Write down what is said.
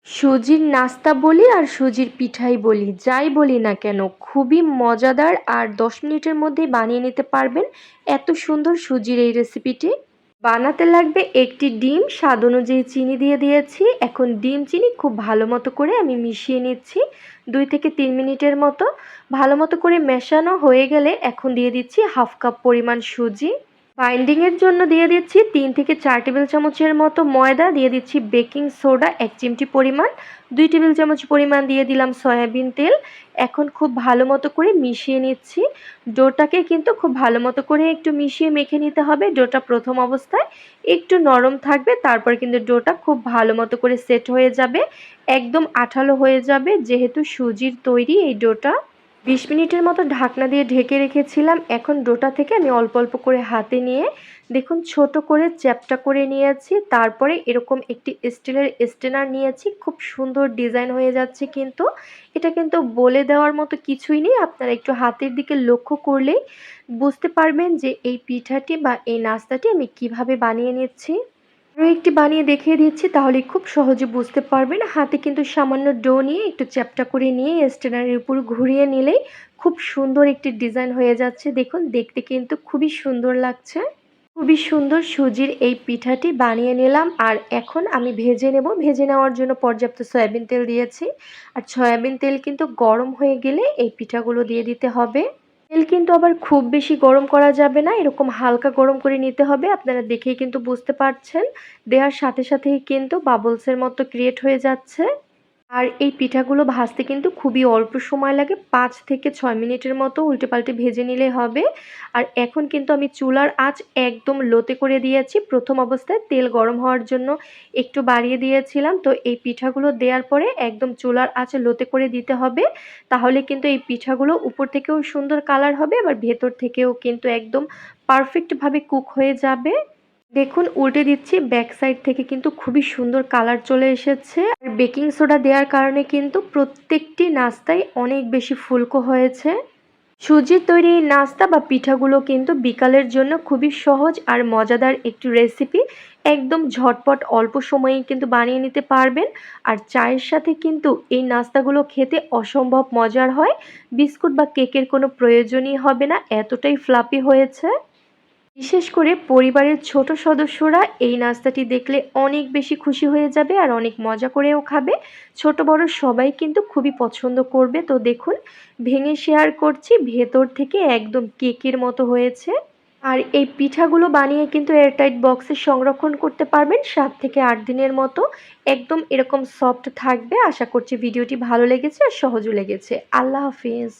সুজির নাস্তা বলি আর সুজির পিঠাই বলি, যাই বলি না কেন খুবই মজাদার আর ১০ মিনিটের মধ্যেই বানিয়ে নিতে পারবেন এত সুন্দর সুজির এই রেসিপিটি। বানাতে লাগবে একটি ডিম, স্বাদ অনুযায়ী চিনি দিয়ে দিয়েছি। এখন ডিম চিনি খুব ভালো মতো করে আমি মিশিয়ে নিচ্ছি ২ থেকে ৩ মিনিটের মতো। ভালো মতো করে মেশানো হয়ে গেলে এখন দিয়ে দিচ্ছি হাফ কাপ পরিমাণ সুজি। বাইন্ডিংয়ের জন্য দিয়ে দিচ্ছি ৩ থেকে ৪ টেবিল চামচের মতো ময়দা, দিয়ে দিচ্ছি বেকিং সোডা ১ চিমটি পরিমাণ, ২ টেবিল চামচ পরিমাণ দিয়ে দিলাম সয়াবিন তেল। এখন খুব ভালো মতো করে মিশিয়ে নিচ্ছি। ডোটাকে কিন্তু খুব ভালো মতো করে একটু মিশিয়ে মেখে নিতে হবে। ডোটা প্রথম অবস্থায় একটু নরম থাকবে, তারপর কিন্তু ডোটা খুব ভালো মতো করে সেট হয়ে যাবে, একদম আঠালো হয়ে যাবে যেহেতু সুজির তৈরি এই ডোটা। ২০ মিনিটের মতো ঢাকনা দিয়ে ঢেকে রেখেছিলাম। এখন ডোটা থেকে আমি অল্প অল্প করে হাতে নিয়ে দেখুন ছোট করে চ্যাপ্টা করে নিয়েছি। তারপরে এরকম একটি স্টিলের স্ট্রেনার নিয়েছি। খুব সুন্দর ডিজাইন হয়ে যাচ্ছে কিন্তু। এটা কিন্তু বলে দেওয়ার মতো কিছুই নেই। আপনারা একটু হাতের দিকে লক্ষ্য করলেই বুঝতে পারবেন যে এই পিঠাটি বা এই নাস্তাটি আমি কিভাবে বানিয়ে নিচ্ছি। আরও একটি বানিয়ে দেখিয়ে দিচ্ছি, তাহলে খুব সহজে বুঝতে পারবেন। হাতে কিন্তু সামান্য ডো নিয়ে একটু চ্যাপ্টা করে নিয়ে স্ট্যান্ডারের উপর ঘুরিয়ে নিলেই খুব সুন্দর একটি ডিজাইন হয়ে যাচ্ছে। দেখুন দেখতে কিন্তু খুবই সুন্দর লাগছে। খুবই সুন্দর সুজির এই পিঠাটি বানিয়ে নিলাম আর এখন আমি ভেজে নেব। ভেজে নেওয়ার জন্য পর্যাপ্ত সয়াবিন তেল দিয়েছি। আর সয়াবিন তেল কিন্তু গরম হয়ে গেলে এই পিঠাগুলো দিয়ে দিতে হবে। তেল কিন্তু আবার খুব বেশি গরম করা যাবে না, এরকম হালকা গরম করে নিতে হবে। আপনারা দেখেই কিন্তু বুঝতে পারছেন, দেওয়ার সাথে সাথেই কিন্তু বাবলসের মতো ক্রিয়েট হয়ে যাচ্ছে। আর এই পিঠাগুলো ভাজতে কিন্তু খুবই অল্প সময় লাগে, ৫ থেকে ৬ মিনিটের মতো উল্টে পাল্টে ভেজে নিলে হবে। আর এখন কিন্তু আমি চুলার আঁচ একদম লোতে করে দিয়েছি। প্রথম অবস্থায় তেল গরম হওয়ার জন্য একটু বাড়িয়ে দিয়েছিলাম। তো এই পিঠাগুলো দেওয়ার পরে একদম চুলার আঁচ লোতে করে দিতে হবে। তাহলে কিন্তু এই পিঠাগুলো উপর থেকেও সুন্দর কালার হবে, আবার ভেতর থেকেও কিন্তু একদম পারফেক্টভাবে কুক হয়ে যাবে। দেখুন উল্টে দিচ্ছি, ব্যাক সাইড থেকে কিন্তু খুবই সুন্দর কালার চলে এসেছে। আর বেকিং সোডা দেওয়ার কারণে কিন্তু প্রত্যেকটি নাস্তাই অনেক বেশি ফুলকো হয়েছে। সুজির তৈরি এই নাস্তা বা পিঠাগুলো কিন্তু বিকালের জন্য খুবই সহজ আর মজাদার একটি রেসিপি। একদম ঝটপট অল্প সময়েই কিন্তু বানিয়ে নিতে পারবেন। আর চায়ের সাথে কিন্তু এই নাস্তাগুলো খেতে অসম্ভব মজার হয়। বিস্কুট বা কেকের কোনো প্রয়োজনই হবে না, এতটাই ফ্লাফি হয়েছে। বিশেষ করে পরিবারের ছোট সদস্যরা এই নাস্তাটি দেখলে অনেক বেশি খুশি হয়ে যাবে আর অনেক মজা করেও খাবে। ছোট বড় সবাই কিন্তু খুবই পছন্দ করবে। তো দেখুন ভেঙে শেয়ার করছি, ভেতর থেকে একদম কেকের মতো হয়েছে। আর এই পিঠাগুলো বানিয়ে কিন্তু এয়ারটাইট বক্সে সংরক্ষণ করতে পারবেন ৭ থেকে ৮ দিনের মতো। একদম এরকম সফট থাকবে। আশা করছি ভিডিওটি ভালো লেগেছে আর সহজও লেগেছে। আল্লাহ হাফিজ।